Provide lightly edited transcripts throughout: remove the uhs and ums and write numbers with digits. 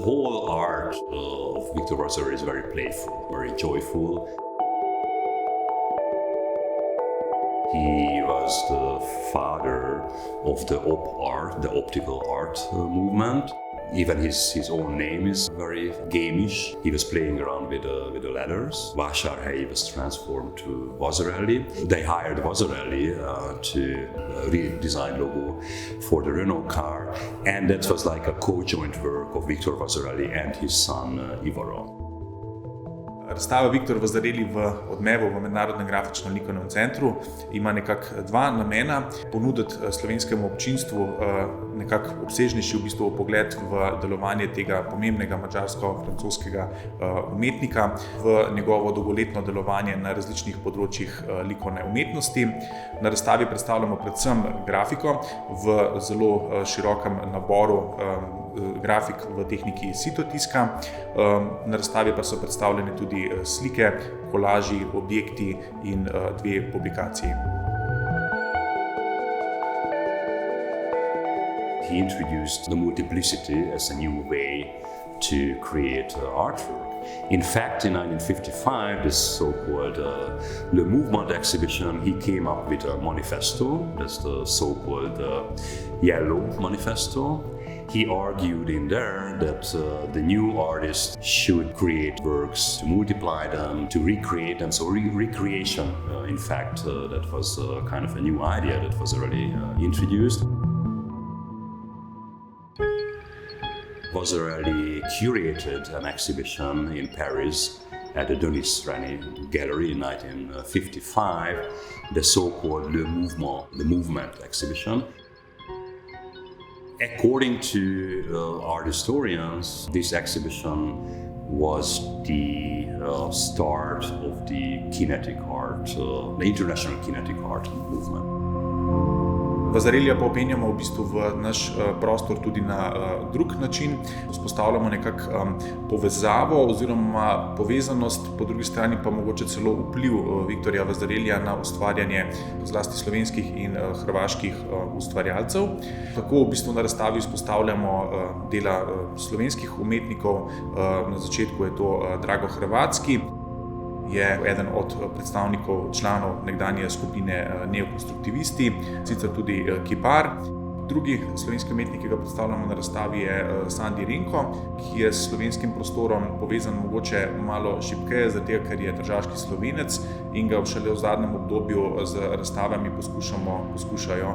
whole art of Victor Vasarely is very playful, very joyful. He was the father of the op art, the optical art movement. Even his own name is very gamish. He was playing around with the letters. Vásárhelyi was transformed to Vasarely. They hired Vasarely to redesign logo for the Renault car, and that was like a co-joint work of Victor Vasarely and his son Ivaro. Razstava Viktor Vasarely v Odmevu v Mednarodnem grafičnem likovnem centru ima nekako dva namena: ponuditi slovenskemu občinstvu nekako obsežnejši v bistvu pogled v delovanje tega pomembnega madžarsko-francoskega umetnika, v njegovo dolgoletno delovanje na različnih področjih likovne umetnosti. Na razstavi predstavljamo predvsem grafiko v zelo širokem naboru grafik v tehniki sitotiska. Na razstavi pa so predstavljene tudi slike, kolaži, objekti in dve publikaciji. He introduced the multiplicity as a new way to create artwork. In fact, in 1955, this so-called Le Mouvement exhibition, he came up with a manifesto. That's the so-called Yellow Manifesto. He argued in there that the new artist should create works, to multiply them, to recreate them. So recreation, in fact, that was kind of a new idea that was already introduced. Vasarely curated an exhibition in Paris at the Denis Rennie Gallery in 1955, the so-called Le Mouvement, the Movement exhibition. According to art historians, this exhibition was the start of the kinetic art, the international kinetic art movement. Vasarelyja pa openjamo v bistvu v naš prostor tudi na drug način. Vzpostavljamo nekako povezavo oziroma povezanost, po drugi strani pa mogoče celo vpliv Viktorja Vasarelyja na ustvarjanje zlasti slovenskih in hrvaških ustvarjalcev. Tako v bistvu na razstavi vzpostavljamo dela slovenskih umetnikov. Na začetku je to Drago Hrvatski, je eden od predstavnikov članov nekdanje skupine Neokonstruktivisti, sicer tudi kipar. Drugi slovenski umetnik, ki ga predstavljamo na razstavi, je Sandi Renko, ki je s slovenskim prostorom povezan mogoče malo šibkeje, zaradi tega, ker je tržaški Slovenec in ga šele v zadnjem obdobju z razstavami poskušajo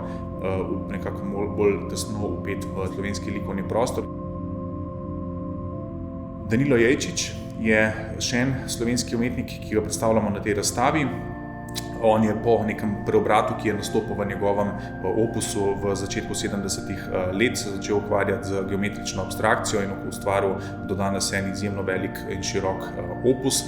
nekako bolj tesno vpeti v slovenski likovni prostor. Danilo Jejčič je še en slovenski umetnik, ki ga predstavljamo na tej razstavi. On je po nekem preobratu, ki je nastopil v njegovem opusu v začetku 70-ih let, se začel ukvarjati z geometrično abstrakcijo in ustvaril do danes en izjemno velik in širok opus.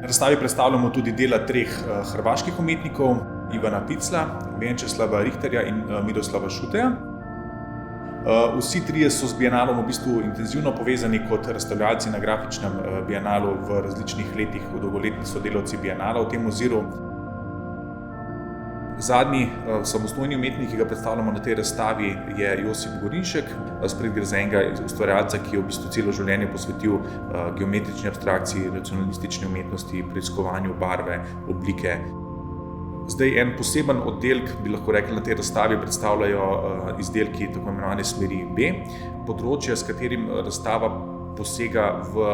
Na razstavi predstavljamo tudi dela treh hrvaških umetnikov: Ivana Picla, Venčeslava Richterja in Miroslava Šuteja. Vsi trije so z bienalom v bistvu intenzivno povezani kot razstavljalci na grafičnem bienalu v različnih letih, dolgoletni sodelavci bienala v tem oziru. Zadnji samostojni umetnik, ki ga predstavljamo na tej razstavi, je Josip Gorinšek. Spet gre za enega ustvarjalca, ki je v bistvu celo življenje posvetil geometrični abstrakciji, racionalistični umetnosti, preiskovanju barve, oblike. Zdaj, en poseben oddelek, bi lahko rekli, na tej razstavi predstavljajo izdelki tako imenovane smeri B, področje, s katerim razstava posega v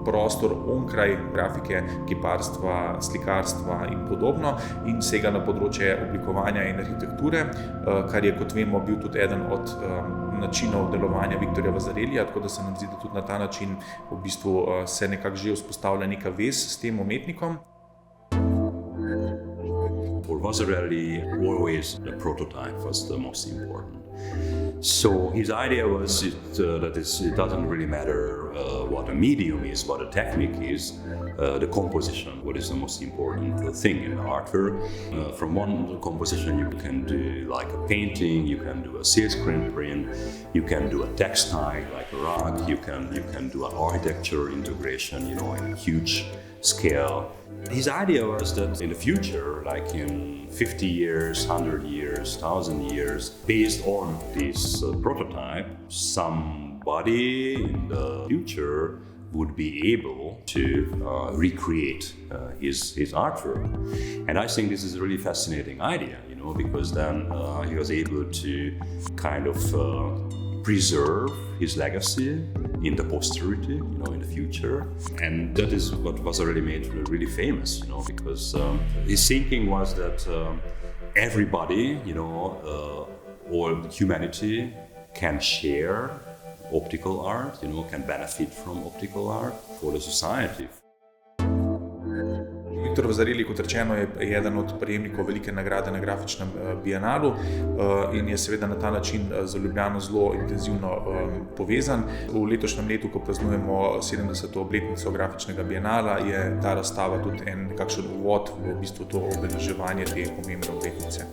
prostor onkraj grafike, kiparstva, slikarstva in podobno in sega na področje oblikovanja in arhitekture, kar je, kot vemo, bil tudi eden od načinov delovanja Viktorja Vasarelyja, tako da se nam zdi, da tudi na ta način v bistvu se nekako že vzpostavlja neka vez s tem umetnikom. For Vasarely, always the prototype was the most important. So his idea was that it doesn't really matter what a medium is, what a technique is, the composition, what is the most important thing in artwork. From one composition you can do like a painting, you can do a silkscreen print, you can do a textile like a rug, you can do an architecture integration, in a huge scale. His idea was that in the future, like in 50 years, 100 years, 1,000 years, based on this prototype, some nobody in the future would be able to recreate his artwork. And I think this is a really fascinating idea, because then he was able to kind of preserve his legacy in the posterity, in the future. And that is what Vasarely made really famous, because his thinking was that everybody, all humanity can share optical art, can benefit from optical art for the society. Viktor Vasarely, kot rečeno, je eden od prejemnikov velike nagrade na grafičnem bienalu in je seveda na ta način z Ljubljano zelo intenzivno povezan. V letošnjem letu, ko praznujemo 70. obletnico grafičnega bienala, je ta razstava tudi nekakšen uvod v bistvu to obeleževanje te pomembne obletnice.